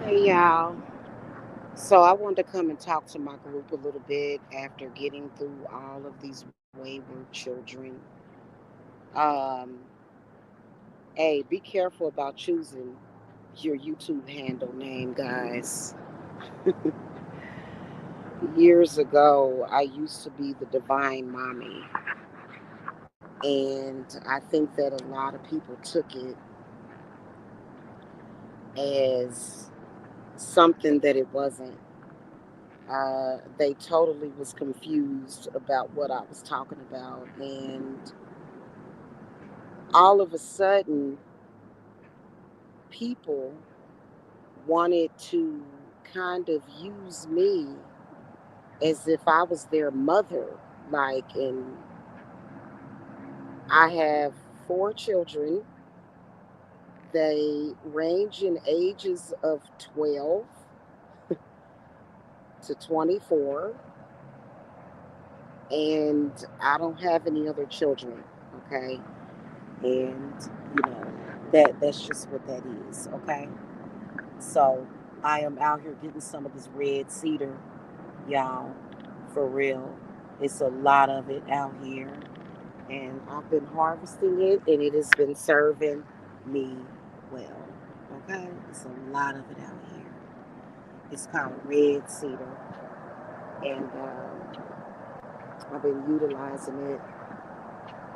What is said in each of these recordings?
Hey y'all. So I wanted to come and talk to my group a little bit after getting through all of these wayward children. Um, hey, be careful about choosing your YouTube handle name, guys. Years ago, I used to be the Divine Mommy, and I think that a lot of people took it as something that it wasn't. They totally was confused about what I was talking about, and all of a sudden, people wanted to kind of use me as if I was their mother. Like, and I have four children. They range in ages of 12 to 24, and I don't have any other children. Okay, and that's just what that is. Okay, so I am out here getting some of this red cedar, y'all, for real. It's a lot of it out here, and I've been harvesting it, and it has been serving me well. Okay, it's a lot of it out here. It's called red cedar, and I've been utilizing it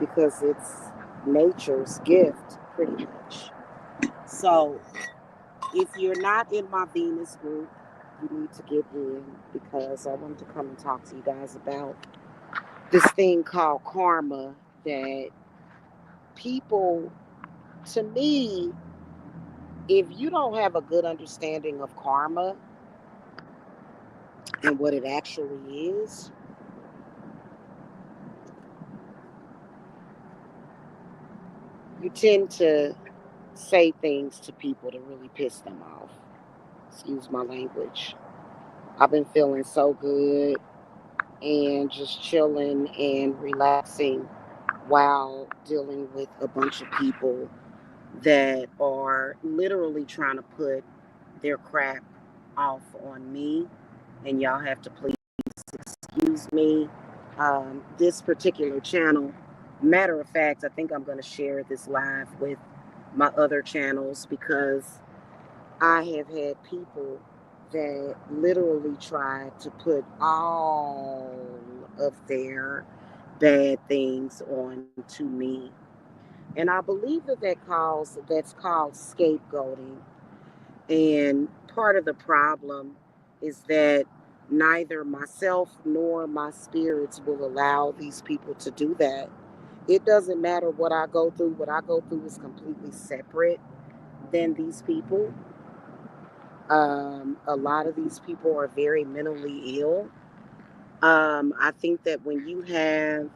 because it's nature's gift, pretty much. So, if you're not in my Venus group, you need to get in because I wanted to come and talk to you guys about this thing called karma that people, to me, if you don't have a good understanding of karma and what it actually is, you tend to say things to people to really piss them off. Excuse my language. I've been feeling so good and just chilling and relaxing while dealing with a bunch of people that are literally trying to put their crap off on me. And y'all have to please excuse me. This particular channel, matter of fact, I think I'm going to share this live with my other channels because I have had people that literally try to put all of their bad things on to me. And I believe that's called scapegoating. And part of the problem is that neither myself nor my spirits will allow these people to do that. It doesn't matter what I go through. What I go through is completely separate than these people. A lot of these people are very mentally ill. I think that when you have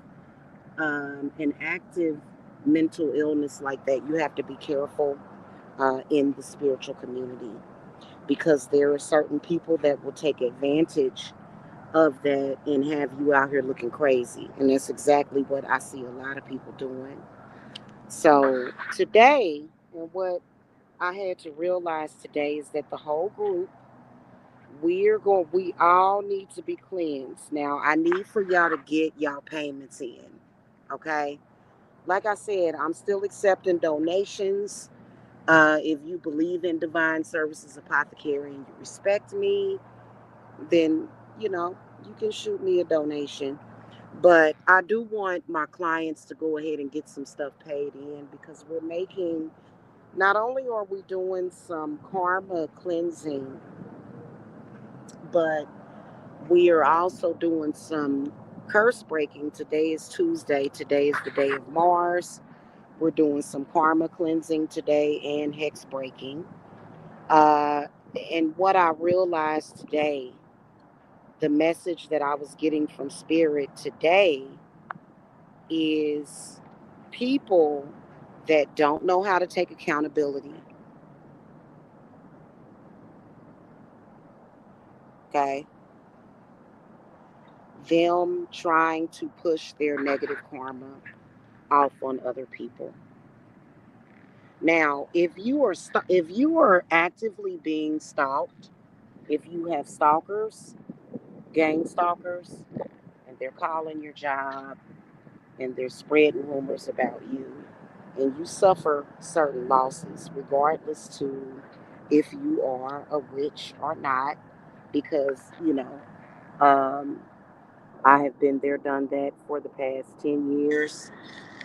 an active mental illness like that, you have to be careful in the spiritual community because there are certain people that will take advantage of that and have you out here looking crazy. And that's exactly what I see a lot of people doing. So today, and what I had to realize today is that the whole group, we all need to be cleansed. Now, I need for y'all to get y'all payments in. Okay? Like I said, I'm still accepting donations. If you believe in Divine Services Apothecary and you respect me, then you can shoot me a donation. But I do want my clients to go ahead and get some stuff paid in because we're making, not only are we doing some karma cleansing, but we are also doing some curse breaking. Today is Tuesday. Today is the day of Mars. We're doing some karma cleansing today and hex breaking. Uh, and what I realized today, the message that I was getting from Spirit today is people that don't know how to take accountability, okay? Them trying to push their negative karma off on other people. Now, if you are actively being stalked, if you have stalkers, gang stalkers, and they're calling your job and they're spreading rumors about you, and you suffer certain losses, regardless to if you are a witch or not, because um, I have been there, done that for the past 10 years.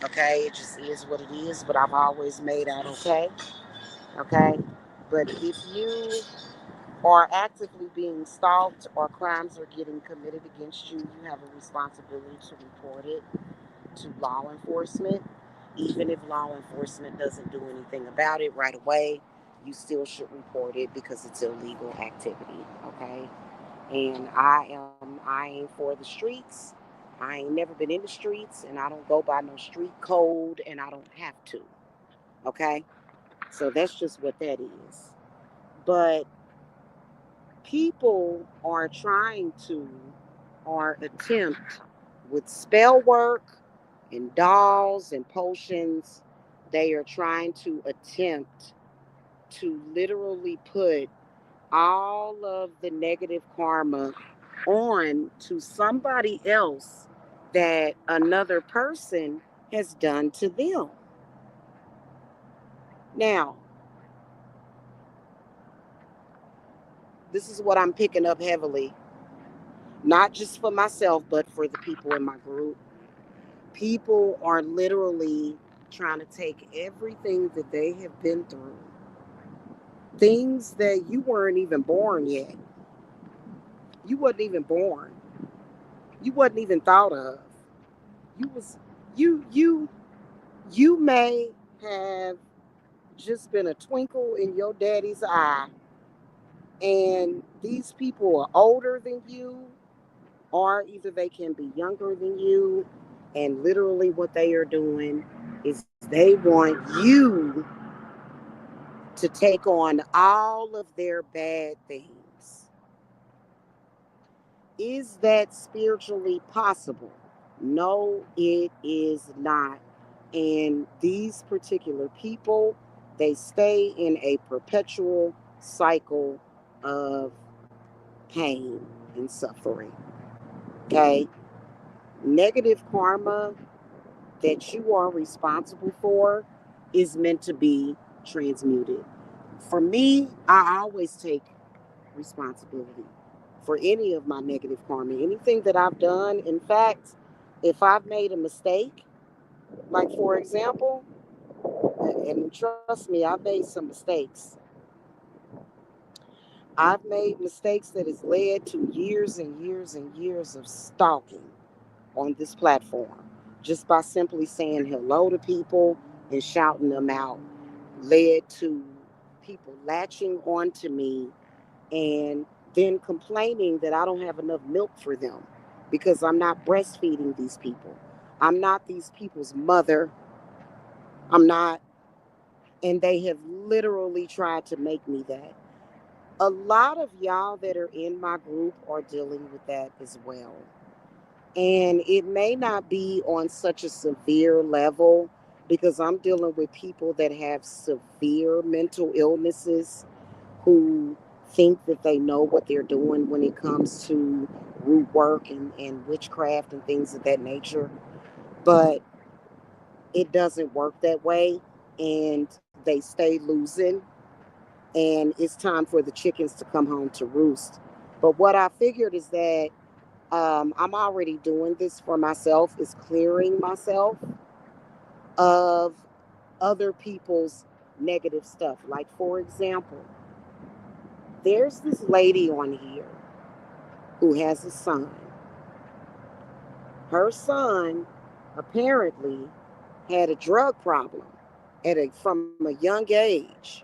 Okay, it just is what it is, but I've always made out okay. Okay, but if you are actively being stalked or crimes are getting committed against you, you have a responsibility to report it to law enforcement. Even if law enforcement doesn't do anything about it right away, you still should report it because it's illegal activity. Okay, and I ain't for the streets. I ain't never been in the streets, and I don't go by no street code, and I don't have to. Okay, so that's just what that is. But people are trying to or attempt with spell work and dolls and potions, they are trying to attempt to literally put all of the negative karma on to somebody else that another person has done to them. Now, this is what I'm picking up heavily, not just for myself, but for the people in my group. People are literally trying to take everything that they have been through, things that you weren't even born yet. You wasn't even born. You wasn't even thought of. You was you you you may have just been a twinkle in your daddy's eye, and these people are older than you, or either they can be younger than you, and literally what they are doing is they want you to take on all of their bad things. Is that spiritually possible? No, it is not. And these particular people, they stay in a perpetual cycle of pain and suffering. Okay? Negative karma that you are responsible for is meant to be transmuted. For me, I always take responsibility for any of my negative karma, anything that I've done. In fact, if I've made a mistake, like for example, and trust me, I've made some mistakes. I've made mistakes that has led to years and years and years of stalking on this platform just by simply saying hello to people and shouting them out, led to people latching onto me and then complaining that I don't have enough milk for them because I'm not breastfeeding these people. I'm not these people's mother. I'm not. And they have literally tried to make me that. A lot of y'all that are in my group are dealing with that as well. And it may not be on such a severe level because I'm dealing with people that have severe mental illnesses who think that they know what they're doing when it comes to root work and witchcraft and things of that nature. But it doesn't work that way. And they stay losing. And it's time for the chickens to come home to roost. But what I figured is that I'm already doing this for myself, is clearing myself of other people's negative stuff. Like, for example, there's this lady on here who has a son. Her son apparently had a drug problem from a young age.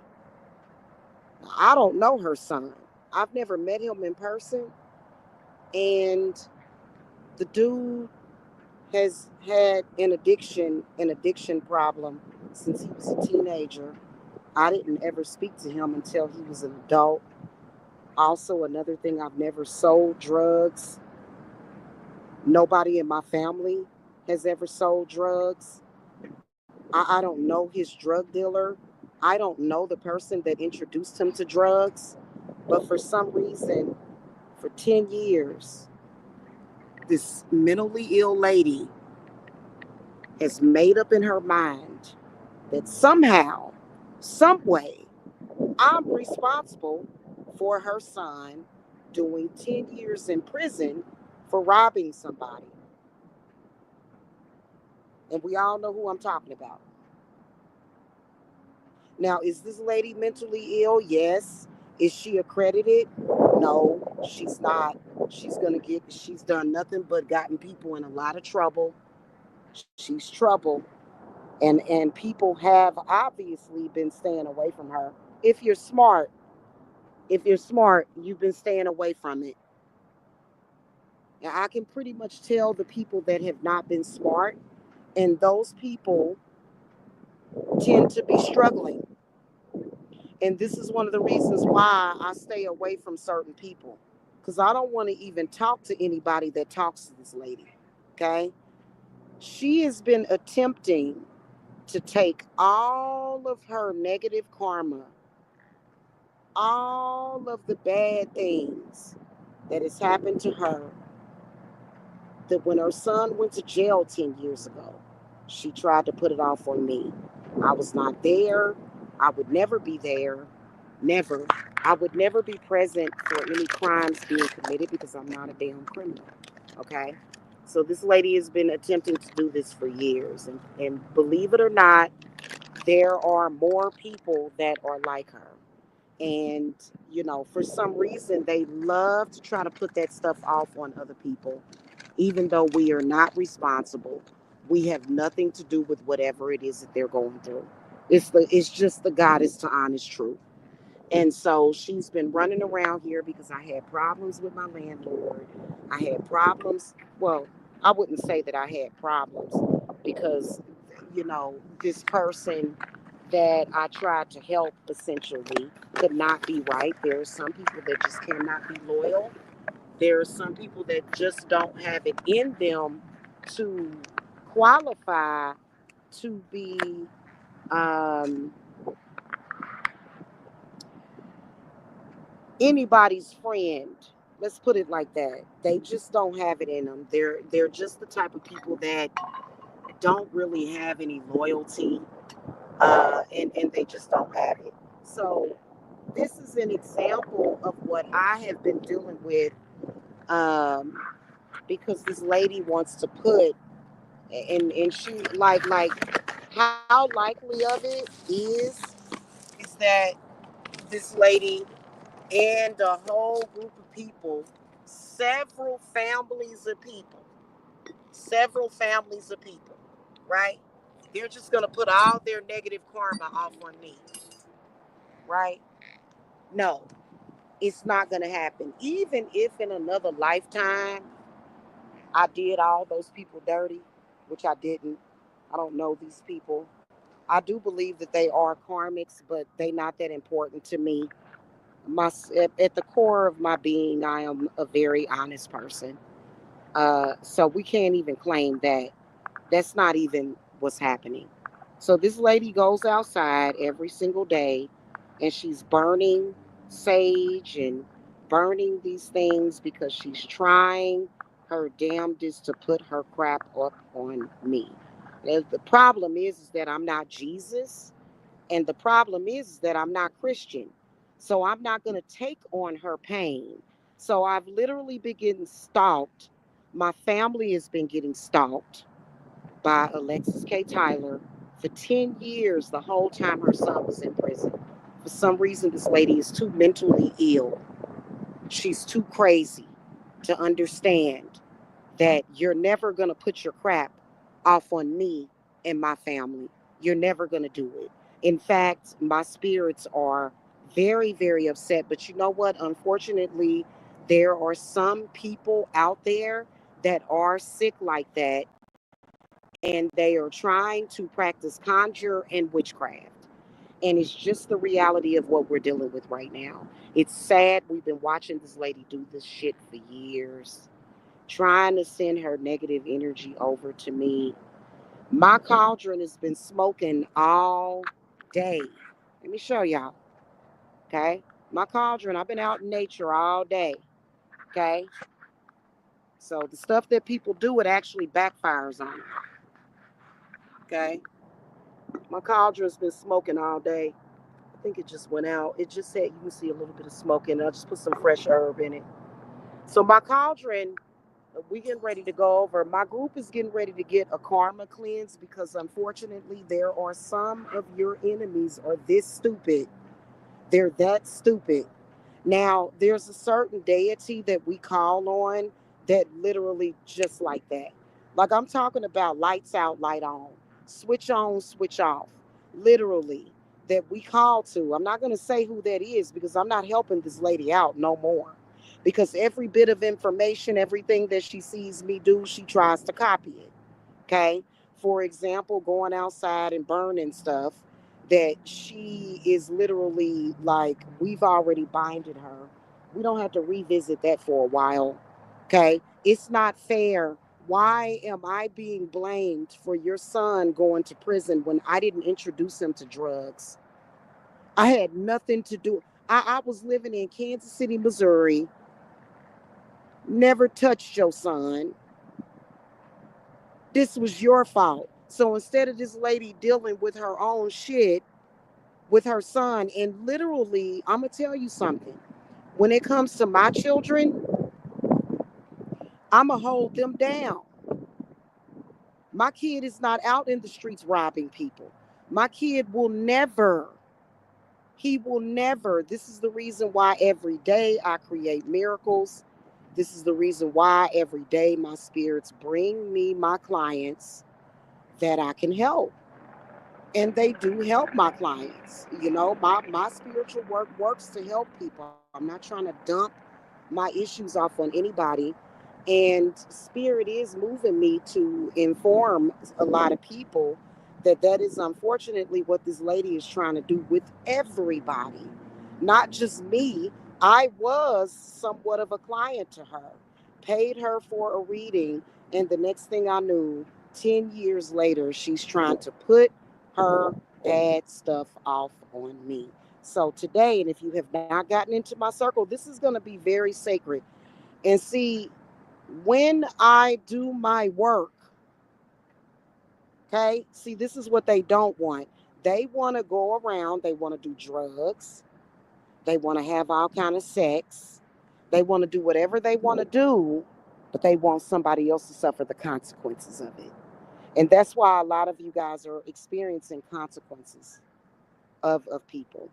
I don't know her son. I've never met him in person. And the dude has had an addiction problem since he was a teenager. I didn't ever speak to him until he was an adult. Also, another thing, I've never sold drugs. Nobody in my family has ever sold drugs. I don't know his drug dealer. I don't know the person that introduced him to drugs, but for some reason, for 10 years, this mentally ill lady has made up in her mind that somehow, some way, I'm responsible for her son doing 10 years in prison for robbing somebody. And we all know who I'm talking about. Now, is this lady mentally ill? Yes. Is she accredited? No, she's not. She's done nothing but gotten people in a lot of trouble. She's trouble. And people have obviously been staying away from her. If you're smart, you've been staying away from it. And I can pretty much tell the people that have not been smart, and those people tend to be struggling. And this is one of the reasons why I stay away from certain people. Because I don't want to even talk to anybody that talks to this lady. Okay? She has been attempting to take all of her negative karma, all of the bad things that has happened to her, that when her son went to jail 10 years ago, she tried to put it off on me. I was not there. I would never be there. Never. I would never be present for any crimes being committed because I'm not a damn criminal. Okay? So this lady has been attempting to do this for years. And believe it or not, there are more people that are like her. And, for some reason, they love to try to put that stuff off on other people, even though we are not responsible. We have nothing to do with whatever it is that they're going through. It's just the God is to honest truth. And so she's been running around here because I had problems with my landlord. I had problems. Well, I wouldn't say that I had problems because, this person that I tried to help essentially could not be right. There are some people that just cannot be loyal. There are some people that just don't have it in them to qualify to be um, anybody's friend. Let's put it like that. They just don't have it in them. They're just the type of people that don't really have any loyalty, and they just don't have it. So this is an example of what I have been dealing with, um, because this lady wants to put, and she like how likely of it is that this lady and a whole group of people, several families of people, several families of people, right? They're just going to put all their negative karma off on me, right? No, it's not going to happen. Even if in another lifetime I did all those people dirty, which I didn't. I don't know these people. I do believe that they are karmics, but they not that important to me. At the core of my being, I am a very honest person. So we can't even claim that. That's not even what's happening. So this lady goes outside every single day and she's burning sage and burning these things because she's trying her damnedest to put her crap up on me. The problem is that I'm not Jesus, and the problem is that I'm not Christian. So I'm not going to take on her pain. So I've literally been getting stalked. My family has been getting stalked by Alexis K. Tyler for 10 years, the whole time her son was in prison. For some reason, this lady is too mentally ill. She's too crazy to understand that you're never going to put your crap off on me and my family. You're never going to do it. In fact, my spirits are very, very upset. But you know what? Unfortunately, there are some people out there that are sick like that, and they are trying to practice conjure and witchcraft. And it's just the reality of what we're dealing with right now. It's sad. We've been watching this lady do this shit for years, trying to send her negative energy over to me. My cauldron has been smoking all day. Let me show y'all. Okay. My cauldron, I've been out in nature all day. Okay. So the stuff that people do, it actually backfires on them. Okay. My cauldron's been smoking all day. I think it just went out. It just said you can see a little bit of smoke in it. I just put some fresh herb in it. So my cauldron, we getting ready to go over. My group is getting ready to get a karma cleanse because unfortunately there are some of your enemies are this stupid. They're that stupid. Now, there's a certain deity that we call on that literally just like that. Like I'm talking about lights out, light on, switch off. Literally, that we call to. I'm not going to say who that is because I'm not helping this lady out no more. Because every bit of information, everything that she sees me do, she tries to copy it. Okay. For example, going outside and burning stuff that she is literally like, we've already binded her. We don't have to revisit that for a while. Okay. It's not fair. Why am I being blamed for your son going to prison when I didn't introduce him to drugs? I had nothing to do. I was living in Kansas City, Missouri, never touched your son. This was your fault. So instead of this lady dealing with her own shit with her son, and literally, I'm going to tell you something. When it comes to my children, I'm going to hold them down. My kid is not out in the streets robbing people. My kid will never, he will never. This is the reason why every day I create miracles. This is the reason why every day my spirits bring me my clients that I can help. And they do help my clients. You know, my spiritual work works to help people. I'm not trying to dump my issues off on anybody. And spirit is moving me to inform a lot of people that that is unfortunately what this lady is trying to do with everybody, not just me. I was somewhat of a client to her, paid her for a reading, and the next thing I knew, 10 years later, she's trying to put her bad stuff off on me. So today, and if you have not gotten into my circle, this is going to be very sacred. And see, when I do my work, okay, see, this is what they don't want. They want to go around, they want to do drugs, they want to have all kind of sex, they want to do whatever they want to do, but they want somebody else to suffer the consequences of it. And that's why a lot of you guys are experiencing consequences of people.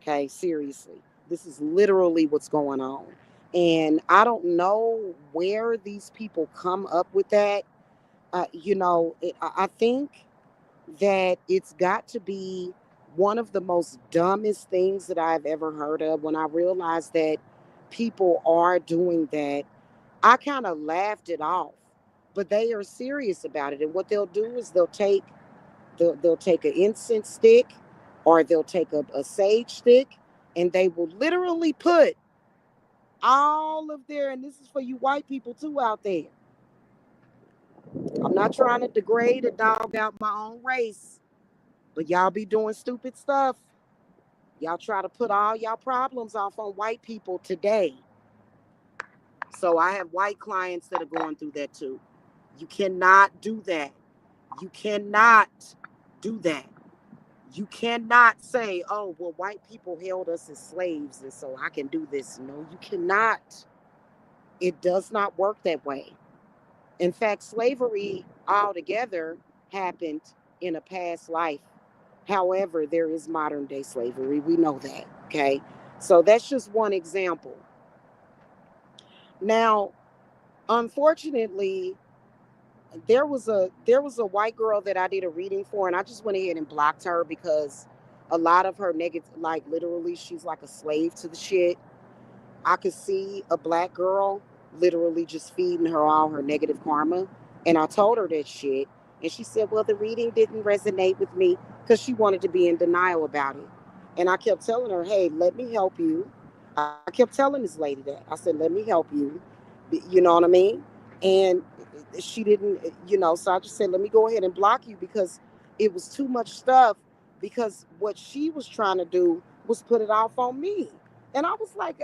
Okay, seriously. This is literally what's going on. And I don't know where these people come up with that. I think that it's got to be one of the most dumbest things that I've ever heard of. When I realized that people are doing that, I kind of laughed it off. But they are serious about it. And what they'll do is they'll take an incense stick or they'll take a sage stick and they will literally put all of their, and this is for you white people too out there. I'm not trying to degrade or dog out my own race, but y'all be doing stupid stuff. Y'all try to put all y'all problems off on white people today. So I have white clients that are going through that too. You cannot do that. You cannot do that. You cannot say, oh, well, white people held us as slaves, and so I can do this. No, you cannot. It does not work that way. In fact, slavery altogether happened in a past life. However, there is modern day slavery. We know that. Okay. So that's just one example. Now, unfortunately, there was a white girl that I did a reading for, and I just went ahead and blocked her because a lot of her negative, like literally, she's like a slave to the shit. I could see a black girl literally just feeding her all her negative karma, and I told her that shit, and she said, "Well, the reading didn't resonate with me," because she wanted to be in denial about it. And I kept telling her, "Hey, let me help you." I kept telling this lady that. I said, "Let me help you." You know what I mean? And she didn't, so I just said, let me go ahead and block you because it was too much stuff because what she was trying to do was put it off on me. And I was like,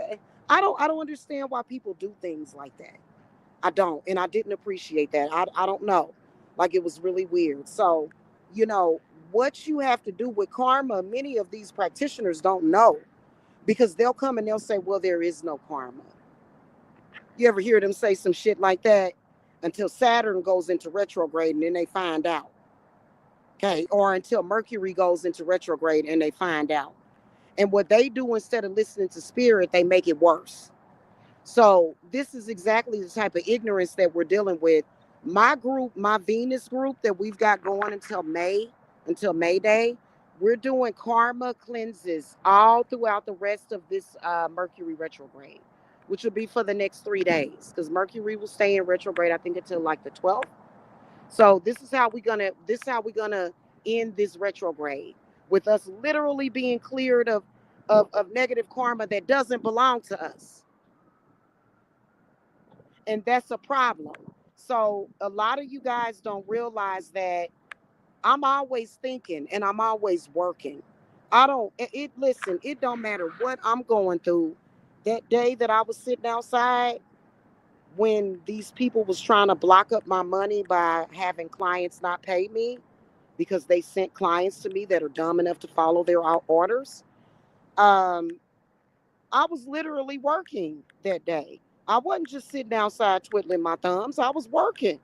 I don't understand why people do things like that. I don't. And I didn't appreciate that. I don't know. Like, it was really weird. So, you know, what you have to do with karma, many of these practitioners don't know, because they'll come and they'll say, well, there is no karma. You ever hear them say some shit like that? Until Saturn goes into retrograde and then they find out. Okay. Or until Mercury goes into retrograde and they find out. And what they do, instead of listening to spirit, they make it worse. So this is exactly the type of ignorance that we're dealing with. My group, my Venus group that we've got going until May Day, we're doing karma cleanses all throughout the rest of this Mercury retrograde, which will be for the next 3 days, because Mercury will stay in retrograde, I think, until like the 12th. So this is how we're gonna end this retrograde, with us literally being cleared of negative karma that doesn't belong to us. And that's a problem. So a lot of you guys don't realize that I'm always thinking and I'm always working. I don't it listen, it don't matter what I'm going through. That day that I was sitting outside when these people was trying to block up my money by having clients not pay me because they sent clients to me that are dumb enough to follow their orders. Um, I was literally working that day. I wasn't just sitting outside twiddling my thumbs. I was working.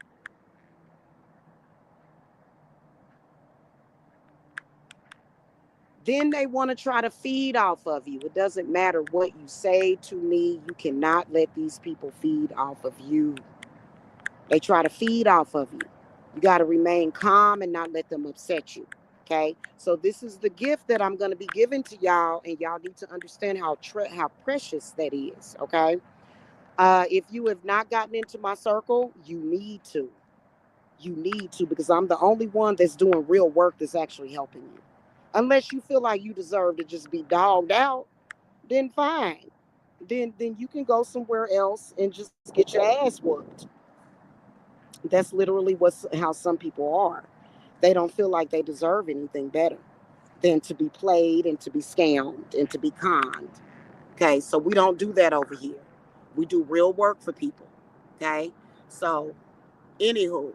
Then they want to try to feed off of you. It doesn't matter what you say to me. You cannot let these people feed off of you. They try to feed off of you. You got to remain calm and not let them upset you. Okay. So this is the gift that I'm going to be giving to y'all, and y'all need to understand how precious that is. Okay. If you have not gotten into my circle, you need to. You need to, because I'm the only one that's doing real work that's actually helping you. Unless you feel like you deserve to just be dogged out, then fine. Then you can go somewhere else and just get your ass whooped. That's literally what's how some people are. They don't feel like they deserve anything better than to be played and to be scammed and to be conned. Okay, so we don't do that over here. We do real work for people. Okay, so anywho,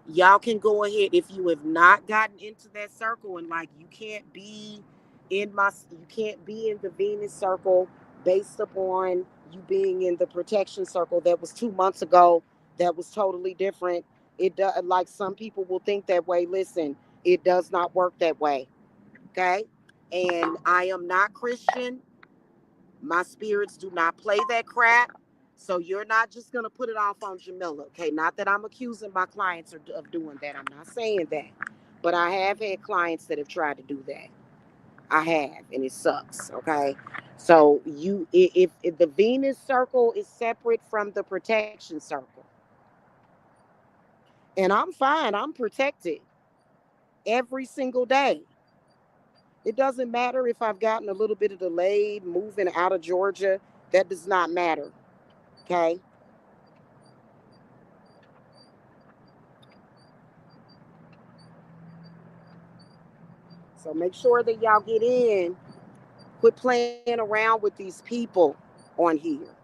y'all can go ahead if you have not gotten into that circle, and like you can't be in the Venus circle based upon you being in the protection circle that was 2 months ago. That was totally different. It does, like, some people will think that way. Listen, it does not work that way. Okay, and I am not Christian. My spirits do not play that crap. So you're not just going to put it off on Jamila. Okay. Not that I'm accusing my clients of doing that. I'm not saying that. But I have had clients that have tried to do that. I have. And it sucks. Okay. So if the Venus circle is separate from the protection circle, and I'm fine, I'm protected every single day. It doesn't matter if I've gotten a little bit of delayed moving out of Georgia. That does not matter. Okay. So make sure that y'all get in. Quit playing around with these people on here.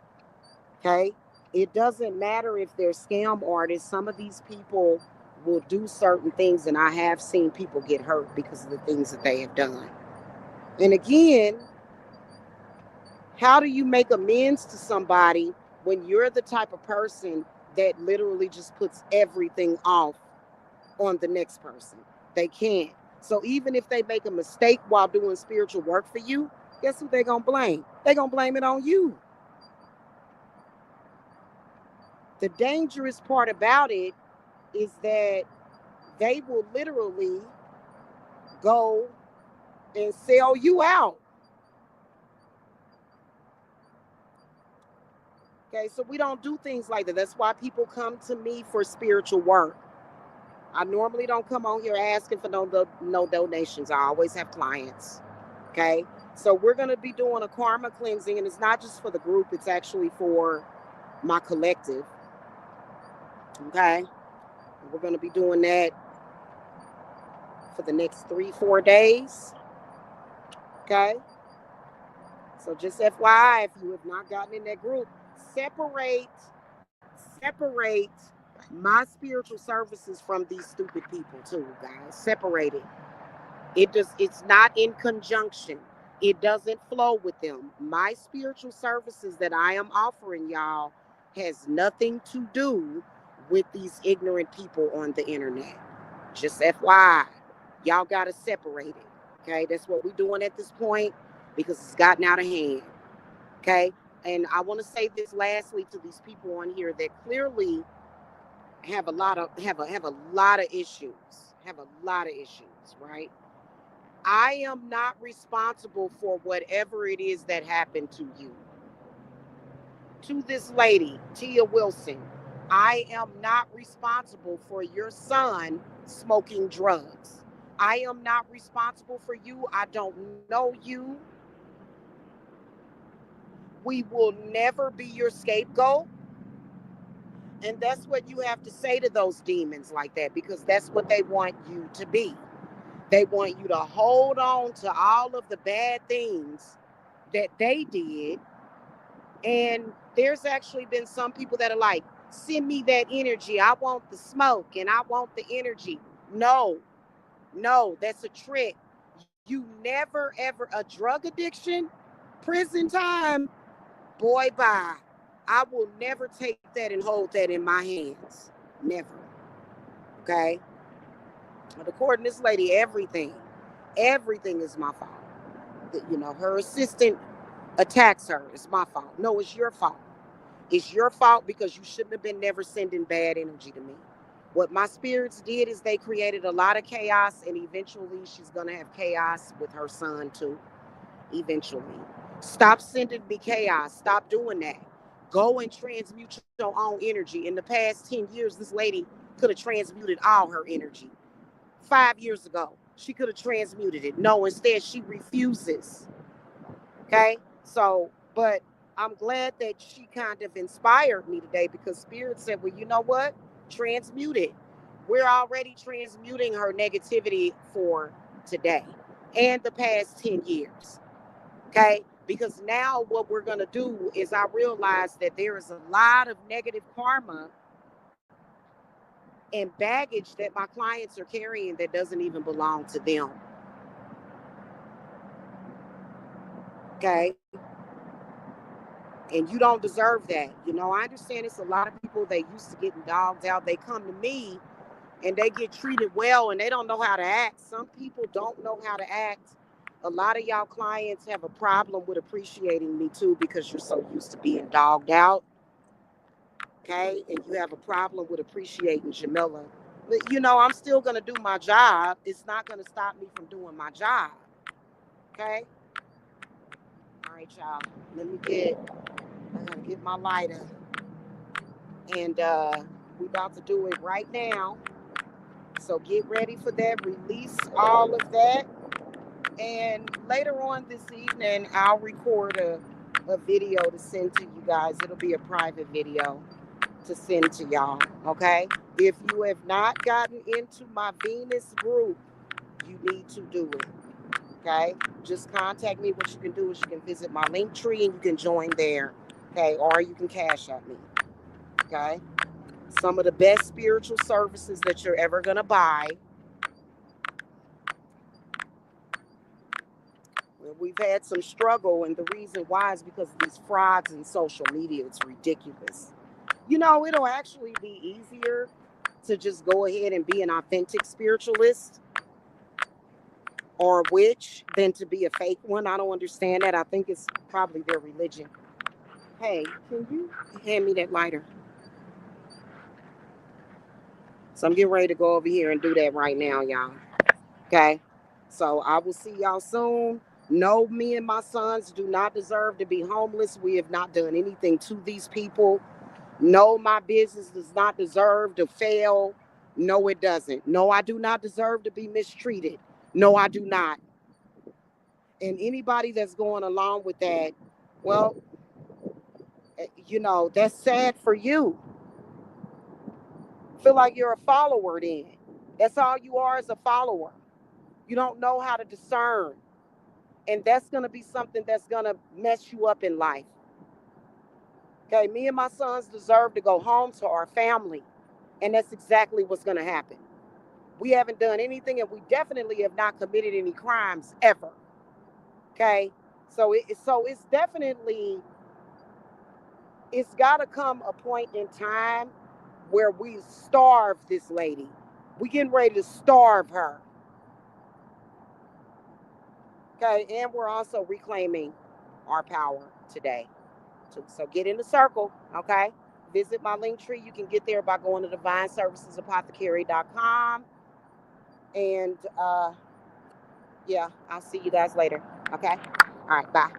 Okay? It doesn't matter if they're scam artists. Some of these people will do certain things, and I have seen people get hurt because of the things that they have done. And again, how do you make amends to somebody when you're the type of person that literally just puts everything off on the next person? They can't. So even if they make a mistake while doing spiritual work for you, guess who they're going to blame? They're going to blame it on you. The dangerous part about it is that they will literally go and sell you out. Okay, so we don't do things like that. That's why people come to me for spiritual work. I normally don't come on here asking for no donations. I always have clients. Okay. So we're going to be doing a karma cleansing, and it's not just for the group, it's actually for my collective. Okay. We're going to be doing that for the next 3-4 days. Okay? So just FYI, if you have not gotten in that group, separate, separate my spiritual services from these stupid people too, guys. Separate it. It's not in conjunction. It doesn't flow with them. My spiritual services that I am offering y'all has nothing to do with these ignorant people on the internet. Just FYI. Y'all gotta separate it. Okay, that's what we're doing at this point because it's gotten out of hand. Okay. And I want to say this lastly to these people on here that clearly have a lot of issues. Have a lot of issues, right? I am not responsible for whatever it is that happened to you. To this lady, Tia Wilson, I am not responsible for your son smoking drugs. I am not responsible for you. I don't know you. We will never be your scapegoat. And that's what you have to say to those demons like that, because that's what they want you to be. They want you to hold on to all of the bad things that they did. And there's actually been some people that are like, send me that energy. I want the smoke and I want the energy. No, no, that's a trick. You never, ever, a drug addiction, prison time, boy, bye. I will never take that and hold that in my hands. Never. Okay? But according to this lady, everything is my fault. Her assistant attacks her. It's my fault. No, it's your fault. It's your fault because you shouldn't have been never sending bad energy to me. What my spirits did is they created a lot of chaos, and eventually she's going to have chaos with her son too. Eventually. Stop sending me chaos. Stop doing that. Go and transmute your own energy. In the past 10 years, this lady could have transmuted all her energy. 5 years ago, she could have transmuted it. No, instead, she refuses. Okay? So, but I'm glad that she kind of inspired me today because Spirit said, well, you know what? Transmute it. We're already transmuting her negativity for today and the past 10 years. Okay? Because now what we're going to do is I realize that there is a lot of negative karma and baggage that my clients are carrying that doesn't even belong to them. Okay? And you don't deserve that. I understand it's a lot of people they used to getting dogged out. They come to me and they get treated well and they don't know how to act. Some people don't know how to act. A lot of y'all clients have a problem with appreciating me too because you're so used to being dogged out. Okay? And you have a problem with appreciating Jamila. But I'm still going to do my job. It's not going to stop me from doing my job. Okay? All right, y'all. I gotta get my lighter. And we about to do it right now. So get ready for that. Release all of that. And later on this evening, I'll record a video to send to you guys. It'll be a private video to send to y'all. Okay? If you have not gotten into my Venus group, you need to do it. Okay? Just contact me. What you can do is you can visit my link tree and you can join there. Okay? Or you can cash at me. Okay? Some of the best spiritual services that you're ever going to buy. We've had some struggle, and the reason why is because of these frauds in social media. It's ridiculous. It'll actually be easier to just go ahead and be an authentic spiritualist or a witch than to be a fake one. I don't understand that. I think it's probably their religion. Hey, can you hand me that lighter? So I'm getting ready to go over here and do that right now, y'all. Okay? So I will see y'all soon. No, me and my sons do not deserve to be homeless. We have not done anything to these people. No, my business does not deserve to fail. No, it doesn't. No, I do not deserve to be mistreated. No, I do not. And anybody that's going along with that, well, that's sad for you. Feel like you're a follower then. That's all you are, is a follower. You don't know how to discern. And that's going to be something that's going to mess you up in life. Okay, me and my sons deserve to go home to our family. And that's exactly what's going to happen. We haven't done anything, and we definitely have not committed any crimes ever. Okay, so it's definitely, it's got to come a point in time where we starve this lady. We getting ready to starve her. Okay, and we're also reclaiming our power today. So get in the circle, okay? Visit my link tree. You can get there by going to divineservicesapothecary.com. And yeah, I'll see you guys later. Okay? All right, bye.